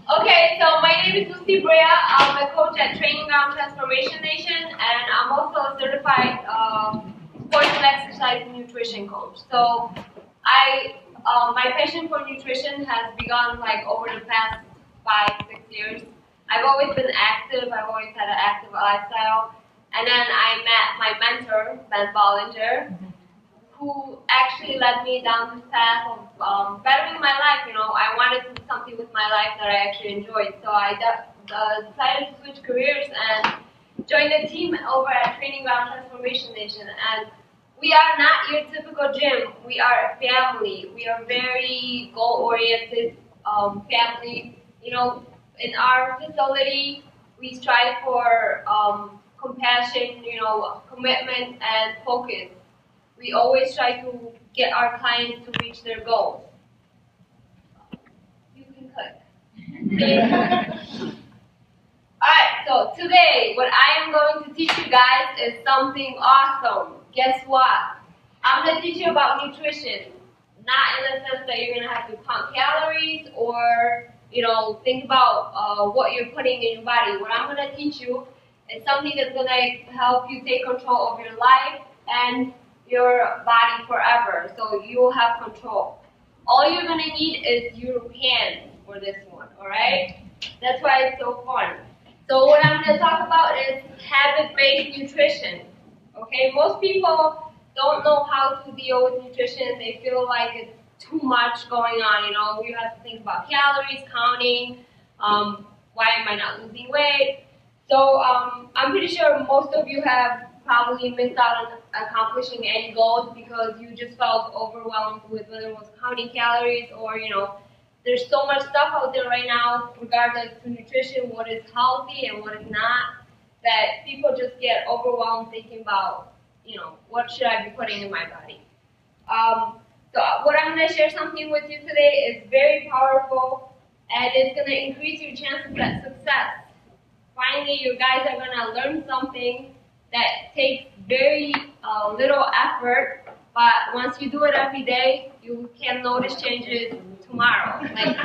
Okay, so my name is Lucy Bryja. I'm a coach at Training Ground Transformation Nation, and I'm also a certified sports and exercise and nutrition coach. So my passion for nutrition has begun like over the past 5-6 years. I've always been active. I've always had an active lifestyle, and then I met my mentor, Ben Bollinger, who actually led me down this path of bettering my life. You know, I wanted to do something with my life that I actually enjoyed. So I decided to switch careers and join the team over at Training Ground Transformation Nation. And we are not your typical gym. We are a family. We are very goal-oriented family. You know, in our facility, we strive for compassion, you know, commitment, and focus. We always try to get our clients to reach their goals. You can click. Alright, so today what I am going to teach you guys is something awesome. Guess what? I'm going to teach you about nutrition. Not in the sense that you're going to have to count calories or, you know, think about what you're putting in your body. What I'm going to teach you is something that's going to help you take control of your life and your body forever, so you'll have control. All you're going to need is your hands for this one, alright? That's why it's so fun. So what I'm going to talk about is habit-based nutrition. Okay, most people don't know how to deal with nutrition. They feel like it's too much going on, you know. You have to think about calories, counting, why am I not losing weight? So I'm pretty sure most of you have probably missed out on accomplishing any goals because you just felt overwhelmed with whether it was counting calories or, you know, there's so much stuff out there right now regardless to nutrition, what is healthy and what is not, that people just get overwhelmed thinking about, you know, what should I be putting in my body. So what I'm going to share something with you today is very powerful and it's going to increase your chances at success. Finally, you guys are going to learn something that takes very little effort, but once you do it every day, you can notice changes tomorrow. Like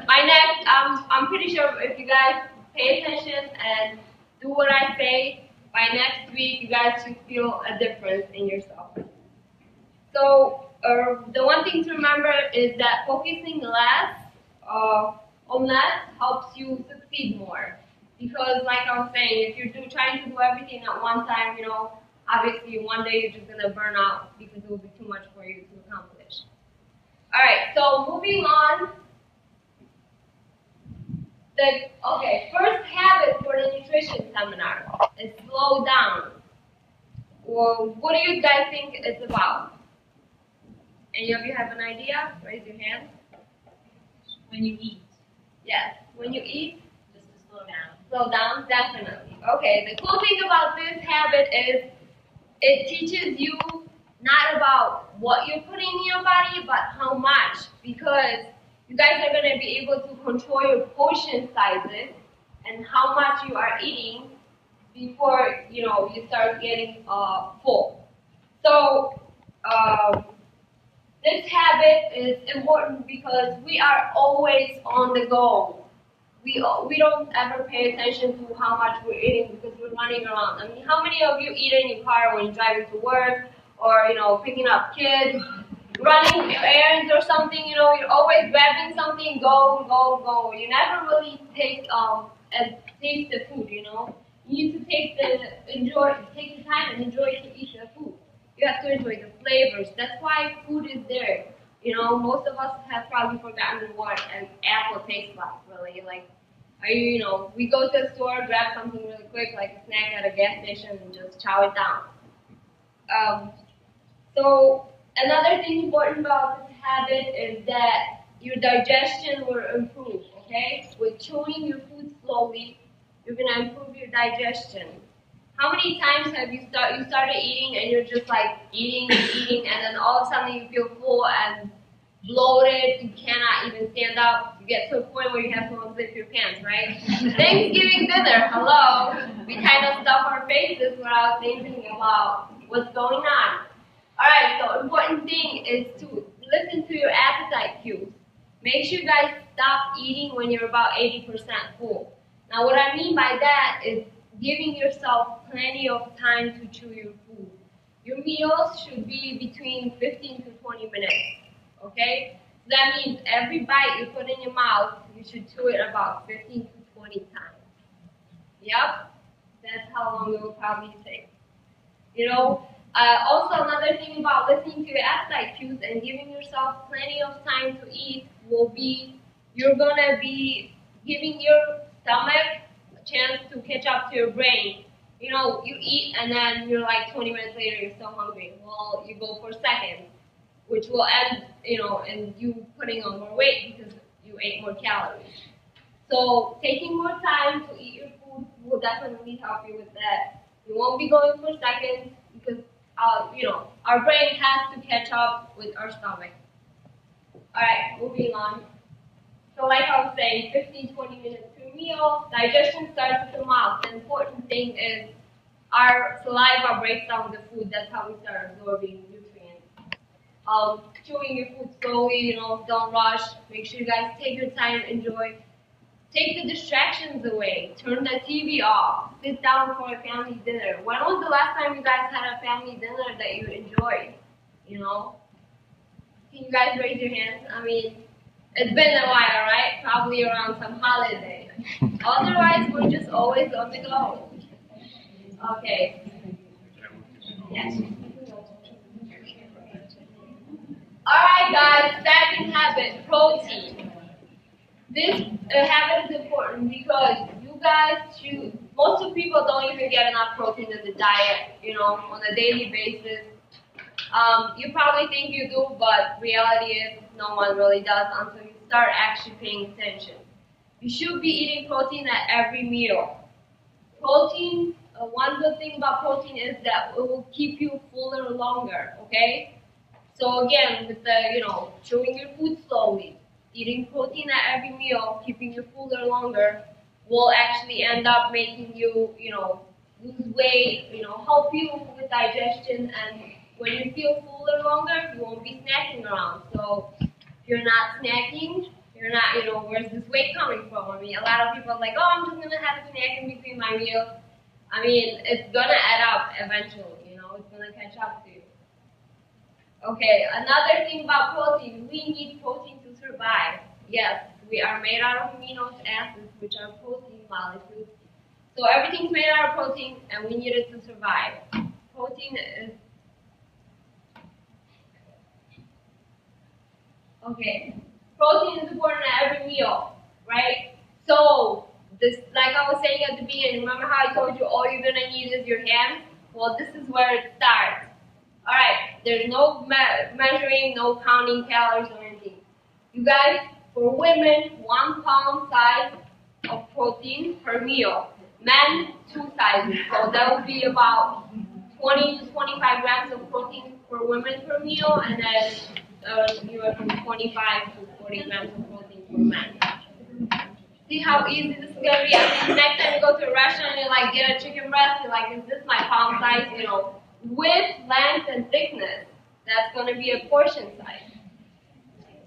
my next, I'm pretty sure if you guys pay attention and do what I say, by next week you guys should feel a difference in yourself. So the one thing to remember is that focusing on less helps you succeed more. Because like I was saying, if you're trying to do everything at one time, you know, obviously one day you're just going to burn out because it will be too much for you to accomplish. Alright, so moving on. First habit for the nutrition seminar is slow down. Well, what do you guys think it's about? Any of you have an idea? Raise your hand. When you eat. Yes, when you eat. Just to slow down. Slow down, definitely. Okay, the cool thing about this habit is it teaches you not about what you're putting in your body, but how much. Because you guys are going to be able to control your portion sizes and how much you are eating before, you know, you start getting full. So this habit is important because we are always on the go. We don't ever pay attention to how much we're eating because we're running around. I mean, how many of you eat in your car when you're driving to work or, you know, picking up kids, running errands or something, you know, you're always grabbing something, go, go, go. You never really take and taste the food, you know. You need to take the time and enjoy to eat the food. You have to enjoy the flavors. That's why food is there. You know, most of us have probably forgotten what an apple tastes like, really. Like, you know, we go to the store, grab something really quick, like a snack at a gas station, and just chow it down. So, another thing important about this habit is that your digestion will improve, okay? With chewing your food slowly, you're going to improve your digestion. How many times have you started eating and you're just like eating and eating and then all of a sudden you feel full and bloated, you cannot even stand up, you get to a point where you have to unzip your pants, right? Thanksgiving dinner, hello. We kind of stuff our faces without thinking about what's going on. Alright, so important thing is to listen to your appetite cues. Make sure you guys stop eating when you're about 80% full. Now what I mean by that is giving yourself plenty of time to chew your food. Your meals should be between 15 to 20 minutes, okay? So that means every bite you put in your mouth, you should chew it about 15 to 20 times. Yep, that's how long it will probably take. You know, also another thing about listening to your appetite cues and giving yourself plenty of time to eat will be, you're gonna be giving your stomach a chance to catch up to your brain. You know, you eat and then you're like 20 minutes later you're still hungry. Well, you go for seconds, which will end, you know, in you putting on more weight because you ate more calories. So taking more time to eat your food will definitely help you with that. You won't be going for seconds because, you know, our brain has to catch up with our stomach. All right, moving on. So like I was saying, 15-20 minutes to a meal. Digestion starts with the mouth. The important thing is our saliva breaks down the food. That's how we start absorbing nutrients. Chewing your food slowly, you know, don't rush. Make sure you guys take your time, enjoy. Take the distractions away. Turn the TV off. Sit down for a family dinner. When was the last time you guys had a family dinner that you enjoyed? You know? Can you guys raise your hands? I mean, it's been a while, right? Probably around some holiday. Otherwise, we're just always on the go. Okay. Yes. Alright guys, second habit, protein. This habit is important because you guys should, most of people don't even get enough protein in the diet, you know, on a daily basis. You probably think you do, but reality is no one really does until you start actually paying attention. You should be eating protein at every meal. Protein, one good thing about protein is that it will keep you fuller longer, okay? So again, with the, you know, chewing your food slowly, eating protein at every meal, keeping you fuller longer, will actually end up making you, you know, lose weight, you know, help you with digestion, and when you feel fuller longer, you won't be snacking around. So if you're not snacking, you're not, you know, where's this weight coming from? I mean, a lot of people are like, oh, I'm just going to have a snack in between my meals. I mean, it's going to add up eventually, you know, it's going to catch up to you. Okay, another thing about protein, we need protein to survive. Yes, we are made out of amino acids, which are protein molecules. So everything's made out of protein, and we need it to survive. Protein is... Okay, protein is important at every meal, right? So, this, like I was saying at the beginning, remember how I told you all you're going to need is your hands? Well, this is where it starts. Alright, there's no measuring, no counting calories or anything. You guys, for women, 1 pound size of protein per meal. Men, 2 sizes. So that would be about 20 to 25 grams of protein for women per meal, and then anywhere from 25 to 40 grams of protein for men. See how easy this is gonna be? I mean, next time you go to a restaurant and you like get a chicken breast, you're like, is this my pound size? You know, width, length, and thickness. That's gonna be a portion size.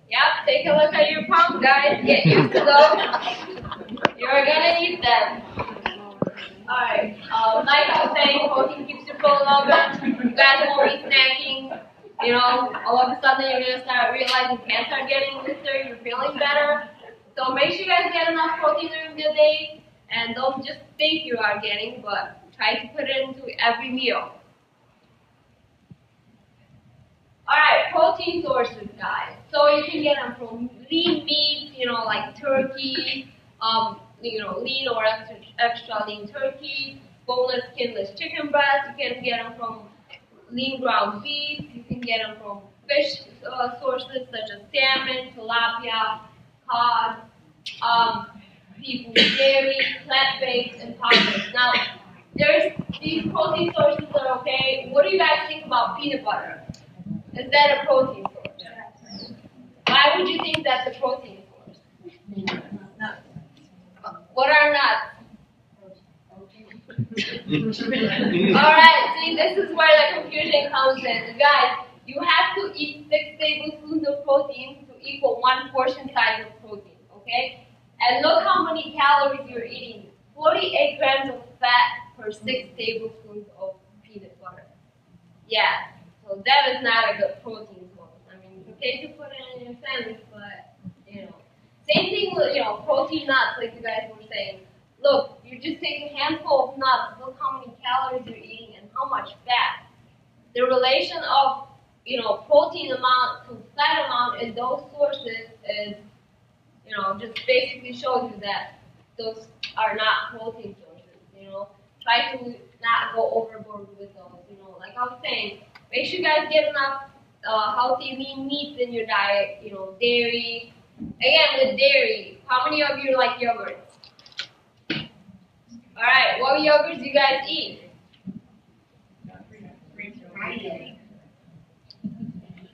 Yep, take a look at your pounds, guys. Get used to those. You're gonna need them. Alright, like I was saying, protein keeps you full longer. You guys won't be snacking. You know, all of a sudden you're gonna start realizing you can't start getting looser, you're feeling better. So make sure you guys get enough protein during the day, and don't just think you are getting, but try to put it into every meal. Alright, protein sources, guys. So you can get them from lean meats, you know, like turkey, you know, lean or extra lean turkey, boneless, skinless chicken breast. You can get them from lean ground beef. You can get them from fish sources such as salmon, tilapia, cod, seafood, dairy, plant-based, and powders. Now, there's these protein sources that are okay. What do you guys think about peanut butter? Is that a protein source? Why would you think that's a protein source? Nuts. What are nuts? Alright, see, this is where the confusion comes in. Guys, you have to eat 6 tablespoons of protein to equal 1 portion size of protein, okay? And look how many calories you're eating. 48 grams of fat per 6 tablespoons of peanut butter. Yeah, so that is not a good protein source. I mean, it's okay to put it in your sandwich, but, Same thing with, protein nuts, like you guys were saying. Look, you just take a handful of nuts, look how many calories you're eating and how much fat. The relation of, protein amount to fat amount in those sources is, just basically shows you that those are not protein sources, Try to not go overboard with those, Like I was saying, make sure you guys get enough healthy lean meats in your diet, dairy. Again, with dairy, how many of you like yogurt? Alright, what yogurts do you guys eat?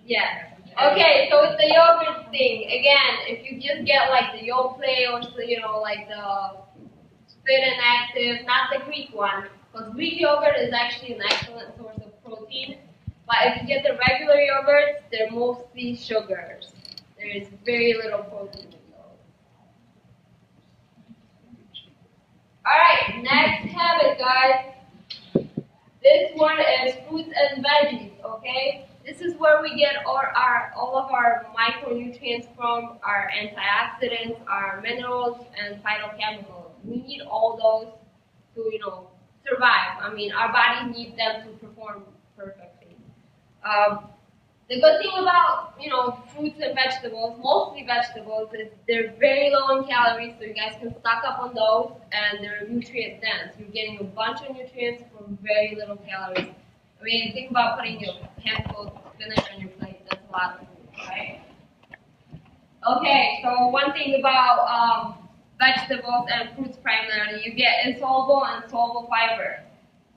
Yeah. Okay, so with the yogurt thing, again, if you just get like the Yoplait or like the Fit and Active, not the Greek one, because Greek yogurt is actually an excellent source of protein. But if you get the regular yogurts, they're mostly sugars. There is very little protein in those. Alright, next habit, guys. This one is fruits and veggies, okay? This is where we get all of our micronutrients from, our antioxidants, our minerals, and phytochemicals. We need all those to, survive. I mean, our bodies need them to perform perfectly. The good thing about, fruits and vegetables, mostly vegetables, is they're very low in calories, so you guys can stock up on those, and they're nutrient dense. You're getting a bunch of nutrients from very little calories. I mean, think about putting a handful of spinach on your plate. That's a lot of food, right? Okay, so one thing about vegetables and fruits primarily, you get insoluble and soluble fiber.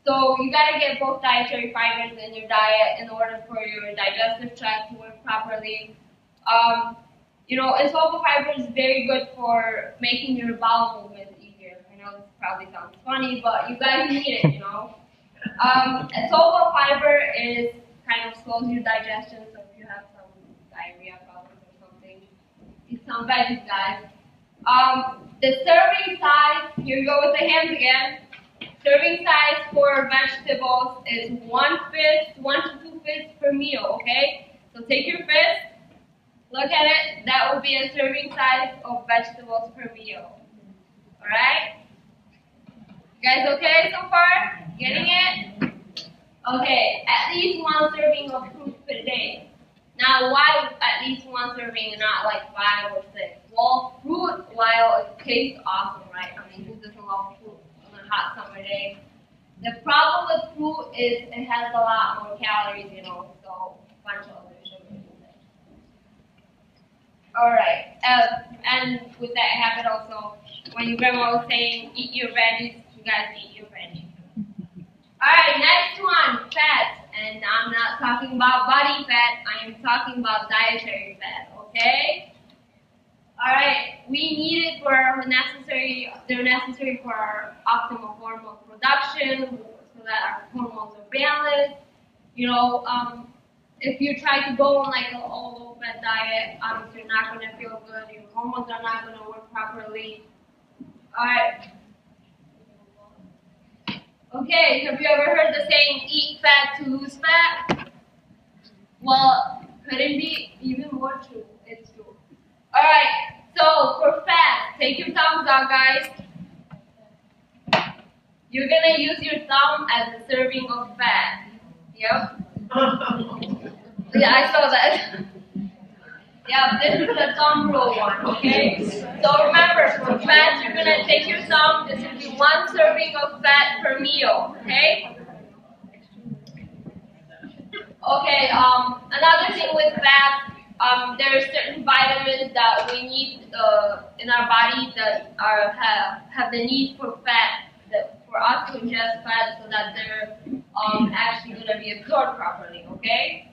So you gotta get both dietary fibers in your diet in order for your digestive tract to work properly. Insoluble fiber is very good for making your bowel movements easier. I know this probably sounds funny, but you guys need it, Insoluble fiber kind of slows your digestion, so if you have some diarrhea problems or something, eat some veggies, guys. The serving size, here we go with the hands again. Serving size for vegetables is 1 to 2 fists per meal, okay? So take your fist, look at it, that will be a serving size of vegetables per meal. Alright? You guys okay so far? Getting it? Okay, at least 1 serving of fruit per day. Now, why at least 1 serving and not like 5 or 6? Well, fruit, while it tastes awesome, right? I mean, who doesn't love fruit on a hot summer day? The problem with fruit is it has a lot more calories, so a bunch of other sugars in it. Alright, and with that habit also, when your grandma was saying, eat your veggies, you guys eat your veggies. Alright, next one, fat. And I'm not talking about body fat, I am talking about dietary fat, okay? Alright, we need it they're necessary for our optimal hormone production, so that our hormones are balanced. If you try to go on like an all low fat diet, obviously you're not going to feel good, your hormones are not going to work properly. Alright. Okay, have you ever heard the saying, eat fat to lose fat? Well, could it be even more true? It's true. Alright, so for fat, take your thumbs out, guys. You're going to use your thumb as a serving of fat. Yep. Yeah, I saw that. Yeah, this is the thumb rule one, okay? So remember, for fats, you're going to take your thumb. This will be 1 serving of fat per meal, okay? Okay, another thing with fats, there are certain vitamins that we need in our body that have the need for fat, for us to ingest fat so that they're actually going to be absorbed properly, okay?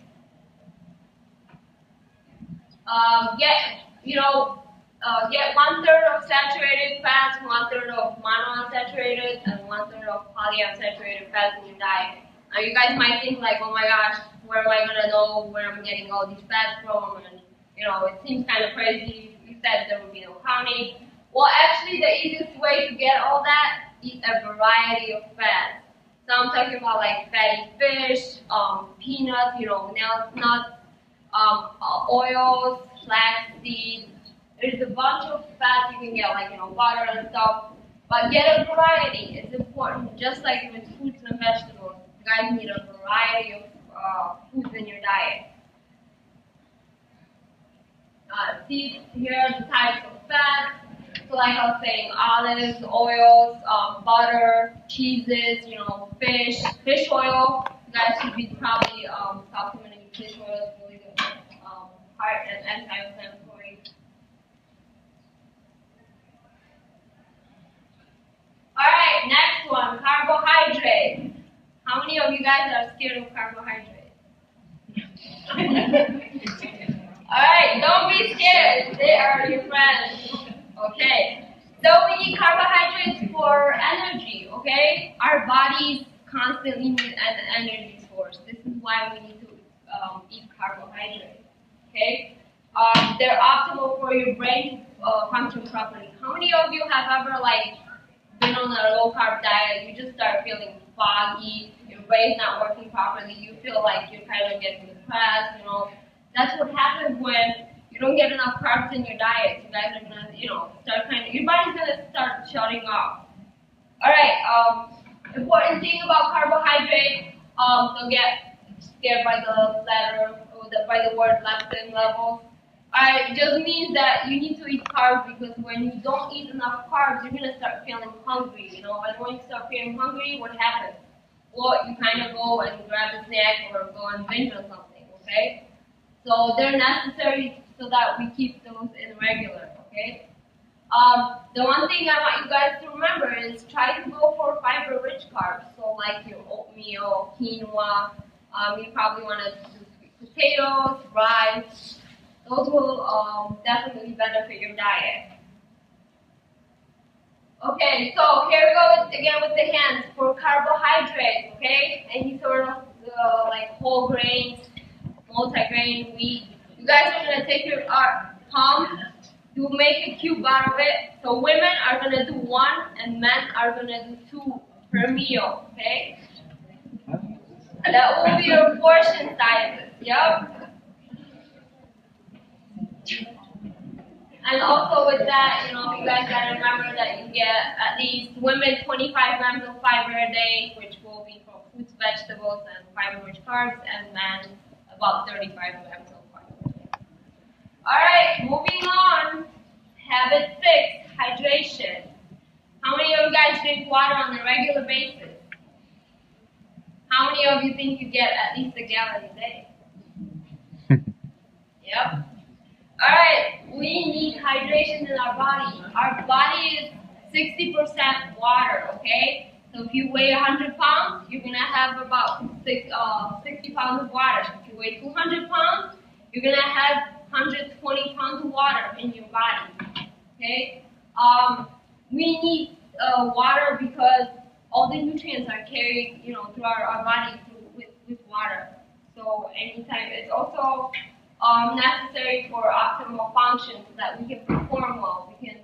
Get 1/3 of saturated fats, 1/3 of monounsaturated, and 1/3 of polyunsaturated fats in your diet. Now you guys might think like, oh my gosh, where am I gonna know where I'm getting all these fats from? And it seems kind of crazy. You said there would be no counting. Well, actually, the easiest way to get all that is a variety of fats. So I'm talking about like fatty fish, peanuts, nuts, oils, flaxseed. There's a bunch of fats you can get, like butter and stuff. But get a variety. It's important, just like with fruits and vegetables. You guys need a variety of foods in your diet. See here are the types of fats. So like I was saying, olives, oils, butter, cheeses, fish oil. You guys should be probably supplementing fish oil. It's really good heart and anti-inflammatory. Alright, next one, carbohydrates. How many of you guys are scared of carbohydrates? Alright, don't be scared. They are your friends. Okay. So we need carbohydrates for energy, okay? Our bodies constantly need an energy source. This is why we need to eat carbohydrates, okay? They're optimal for your brain to function properly. How many of you have ever been on a low carb diet? You just start feeling foggy, your brain's not working properly, you feel like you're kind of getting depressed, That's what happens when you don't get enough carbs in your diet. You guys are gonna, your body's gonna start shutting off. Alright, important thing about carbohydrates, don't get scared by the letter, or by the word leptin levels. Alright, it just means that you need to eat carbs because when you don't eat enough carbs, you're gonna start feeling hungry, And when you start feeling hungry, what happens? Well, you kind of go and grab a snack or go and binge on something, okay? So they're necessary so that we keep those in regular, okay? The one thing I want you guys to remember is try to go for fiber-rich carbs. So like your oatmeal, quinoa, you probably want to do sweet potatoes, rice. Those will definitely benefit your diet. Okay, so here we go again with the hands for carbohydrates, okay? Any sort of whole grains, multigrain, wheat. You guys are going to take your palm, to make a cube out of it. So women are going to do 1 and men are going to do 2 per meal, okay? That will be your portion sizes, yep. And also with that, you guys got to remember that you get at least women 25 grams of fiber a day, which will be from fruits, vegetables, and fiber-rich carbs, and men about 35 grams of fiber. Alright, moving on. Habit 6, hydration. How many of you guys drink water on a regular basis? How many of you think you get at least a gallon a day? Yep. Alright, we need hydration in our body. Our body is 60% water, okay? So if you weigh 100 pounds, you're going to have about 60 pounds of water. If you weigh 200 pounds, you're going to have 120 pounds of water in your body, okay? We need water because all the nutrients are carried, through our body with water. So anytime, it's also necessary for optimal function so that we can perform well, we can,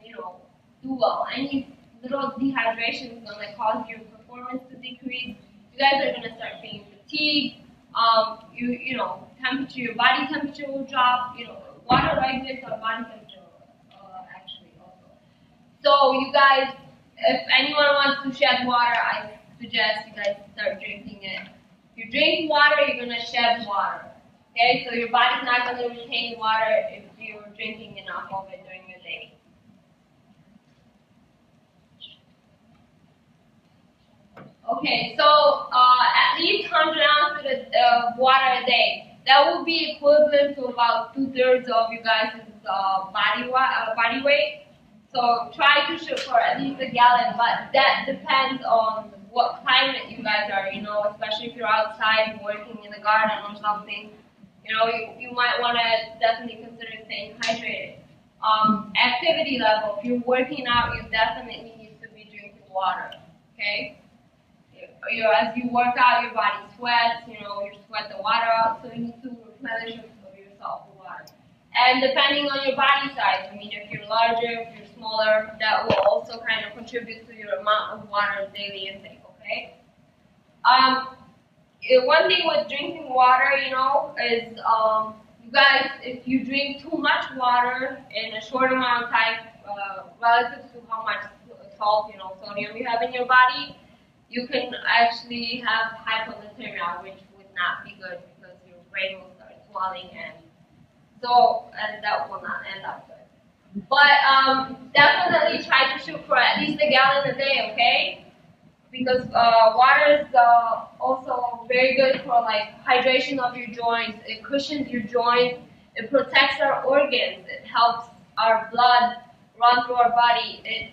do well. Any little dehydration is going to cause your performance to decrease. You guys are going to start feeling fatigued. Temperature, your body temperature will drop. Water regulates our body temperature, actually, also. So you guys, if anyone wants to shed water, I suggest you guys start drinking it. If you drink water, you're going to shed water. Okay, so your body's not going to retain water if you're drinking enough of it during your day. Okay, so at least 100 ounces of water a day. That will be equivalent to about 2/3 of you guys' body weight. So try to shoot for at least a gallon, but that depends on what climate you guys are, especially if you're outside working in the garden or something. You might want to definitely consider staying hydrated. Activity level, if you're working out, you definitely need to be drinking water, okay? As you work out, your body sweats, you sweat the water out, so you need to replenish yourself with water. And depending on your body size, I mean, if you're larger, if you're smaller, that will also kind of contribute to your amount of water daily intake, okay? One thing with drinking water, is you guys, if you drink too much water in a short amount of time, relative to how much salt, sodium you have in your body, you can actually have hypothermia, which would not be good because your brain will start swelling and that will not end up good. But definitely try to shoot for at least a gallon a day, okay? Because water is also very good for like hydration of your joints. It cushions your joints. It protects our organs. It helps our blood run through our body. It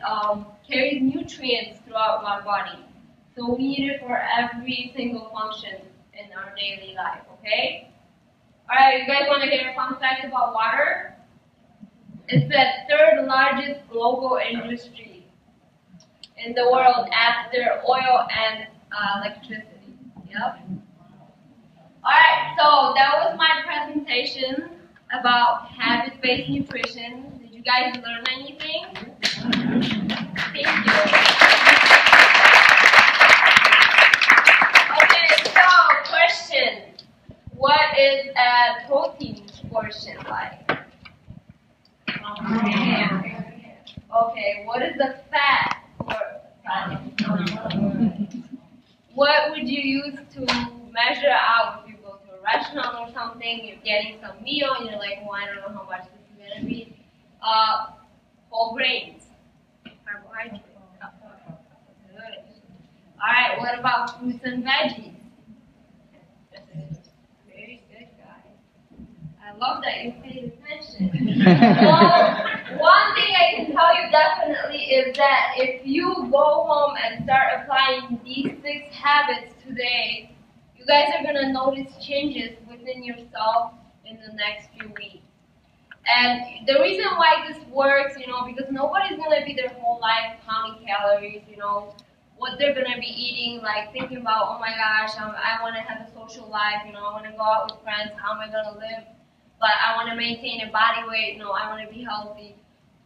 carries nutrients throughout our body. So we need it for every single function in our daily life, okay? Alright, you guys want to hear a fun fact about water? It's the third largest global industry in the world after oil and electricity. Yep. Alright, so that was my presentation about habit-based nutrition. Did you guys learn anything? Thank you. Okay, so question. What is a protein portion like? Okay, what is the fat? What would you use to measure out if you go to a restaurant or something, you're getting some meal and you're like, well, I don't know how much this is going to be. Whole grains, carbohydrates. Good. Alright, what about fruits and veggies? Very good, guys. I love that you paid attention. Well, one thing I can tell you definitely is that if you go home and start applying these 6 habits today, you guys are going to notice changes within yourself in the next few weeks. And the reason why this works, because nobody's going to be their whole life counting calories, what they're going to be eating, like thinking about, oh my gosh, I want to have a social life, I want to go out with friends, how am I going to live? But I want to maintain a body weight, I want to be healthy.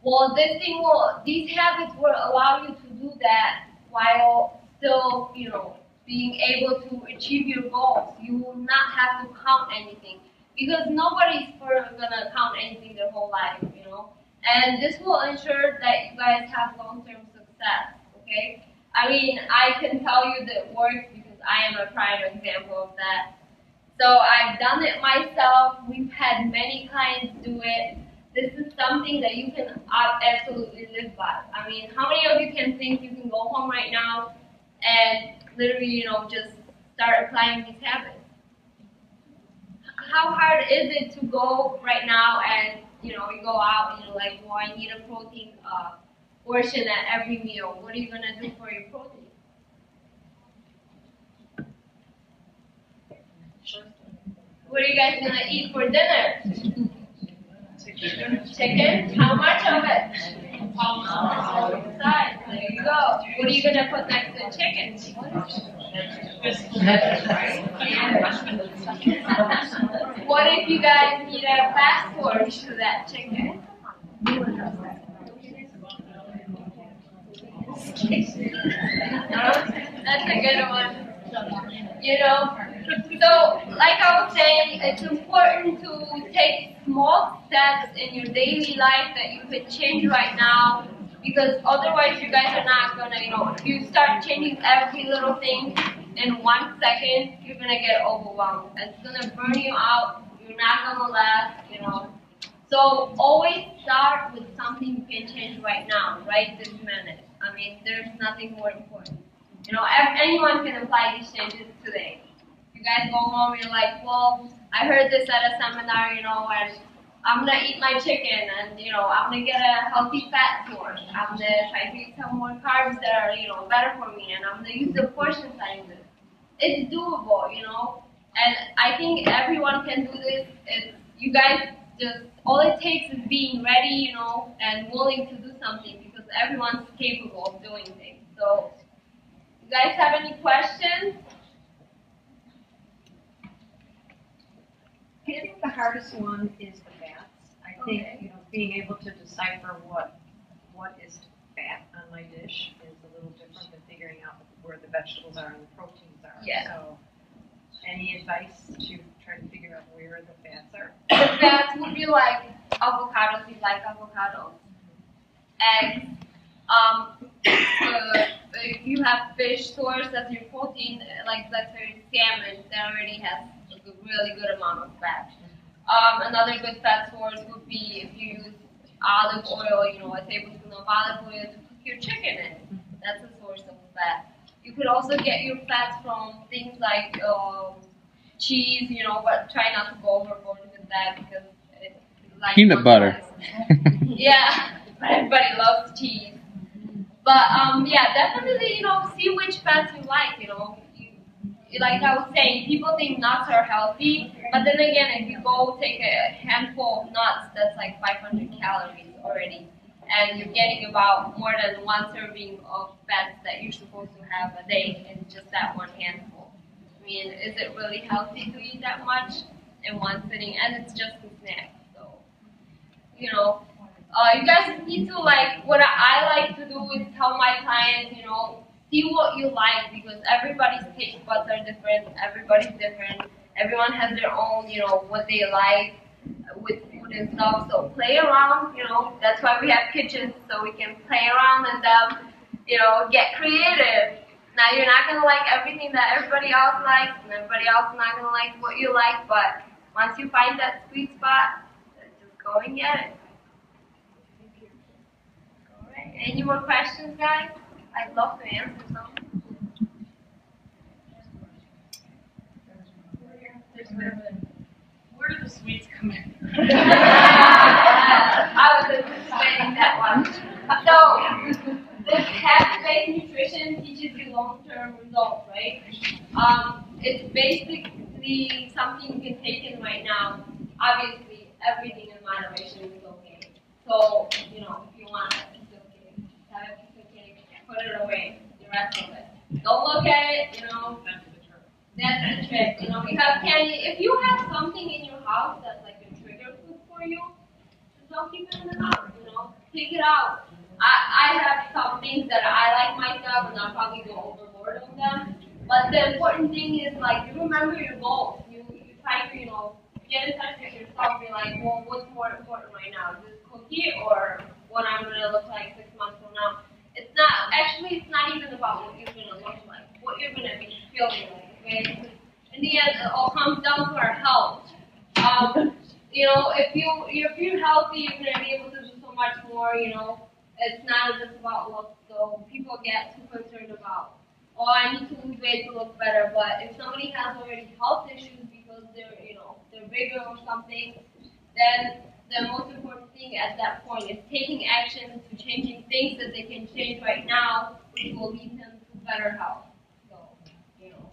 Well, these habits will allow you to do that while still, being able to achieve your goals. You will not have to count anything because nobody's going to count anything their whole life, And this will ensure that you guys have long-term success, okay? I mean, I can tell you that it works because I am a prime example of that. So I've done it myself. We've had many clients do it. This is something that you can absolutely live by. I mean, how many of you can think you can go home right now and literally, just start applying these habits? How hard is it to go right now and, you go out and you're like, well, I need a protein portion at every meal. What are you going to do for your protein? What are you guys going to eat for dinner? Chicken? How much of it? Side. There you go. What are you going to put next to chicken? What if you guys need a passport to that chicken? That's a good one. So like I was saying, it's important to take small steps in your daily life that you could change right now, because otherwise you guys are not gonna, if you start changing every little thing in 1 second, you're gonna get overwhelmed. It's gonna burn you out. You're not gonna last, So always start with something you can change right now, right this minute. I mean, there's nothing more important. Anyone can apply these changes today. You guys go home and you're like, well, I heard this at a seminar, and I'm going to eat my chicken, and, I'm going to get a healthy fat source. I'm going to try to eat some more carbs that are, better for me, and I'm going to use the portion sizes. It's doable, and I think everyone can do this. You guys all it takes is being ready, and willing to do something, because everyone's capable of doing things. So, you guys have any questions? I think the hardest one is the fats. I think, being able to decipher what is fat on my dish is a little different than figuring out where the vegetables are and the proteins are. Yeah. So, any advice to try to figure out where the fats are? The fats would be like avocados. You like avocados, eggs. If you have fish source as your protein, like let's say salmon, that already has a really good amount of fat. Another good fat source would be if you use olive oil, a tablespoon of olive oil to cook your chicken in. That's a source of fat. You could also get your fats from things like cheese, but try not to go overboard with that because it's like peanut butter. Yeah, everybody loves cheese. But yeah, definitely, see which fats you like. Like I was saying, people think nuts are healthy, but then again, if you go take a handful of nuts, that's like 500 calories already, and you're getting about more than one serving of fats that you're supposed to have a day in just that one handful. I mean, is it really healthy to eat that much in one sitting? And it's just a snack, so you guys need to what I like to do is tell my clients, see what you like because everybody's taste buds are different. Everybody's different. Everyone has their own, what they like with food and stuff. So play around, that's why we have kitchens so we can play around and get creative. Now you're not gonna like everything that everybody else likes, and everybody else is not gonna like what you like. But once you find that sweet spot, just go and get it. All right. Any more questions, guys? I'd love to answer some. Where do the sweets come in? I was anticipating that one. So, this habit-based nutrition teaches you long-term results, right? It's basically something you can take in right now. Obviously, everything in moderation is okay. So, if you want a piece of cake, have a piece of cake, put it away, the rest of it. Don't look at it, That's the trick. You have candy. If you have something in your house that's like a trigger food for you, just don't keep it in the house, Take it out. I have some things that I like myself and I'll probably go overboard on them. But the important thing is you remember your goals. You try to, get in touch with yourself. Be like, well, what's more important right now? Is this cookie or what I'm gonna look like 6 months from now? It's not even about what you're gonna look like, what you're gonna be feeling like. Okay? In the end, it all comes down to our health. If you're healthy, you're gonna be able to do so much more. It's not just about looks. So people get too concerned about, I need to lose weight to look better. But if somebody has already health issues because they're bigger or something, then the most important thing at that point is taking action to changing things that they can change right now, which will lead them to better health.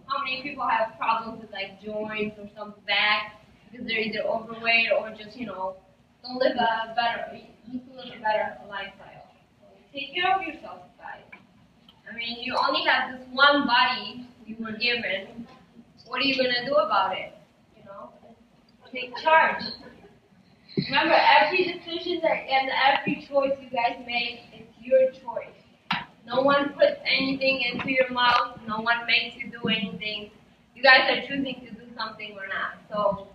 How many people have problems with joints or some back because they're either overweight or just don't live need to live a better lifestyle. So take care of yourself, guys. I mean, you only have this one body you were given. What are you gonna do about it? Take charge. Remember, every decision and every choice you guys make is your choice. No one puts anything into your mouth. No one makes you do anything. You guys are choosing to do something or not. So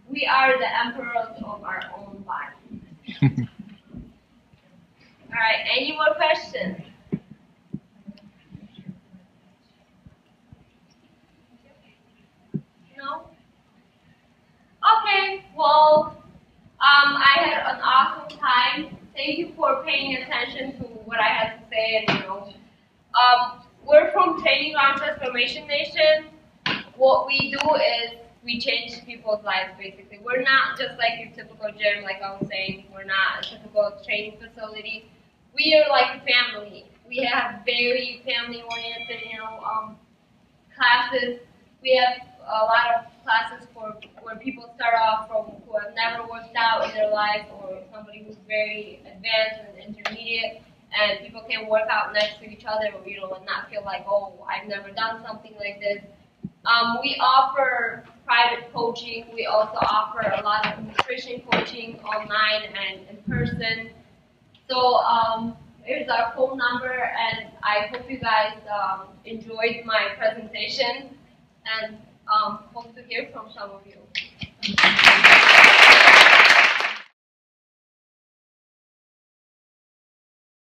we are the emperors of our own body. All right. Any more questions? No? Okay. Well, I had an awesome time. Thank you for paying attention to what I had to say. And we're from Training Ground Transformation Nation. What we do is we change people's lives. Basically, we're not just like your typical gym. Like I was saying, we're not a typical training facility. We are like a family. We have very family-oriented, classes. We have a lot of classes for where people start off from who have never worked out in their life or somebody who's very advanced and intermediate, and people can work out next to each other, and not feel like, oh, I've never done something like this. We offer private coaching. We also offer a lot of nutrition coaching online and in person. So here's our phone number, and I hope you guys enjoyed my presentation, and hope to hear from some of you.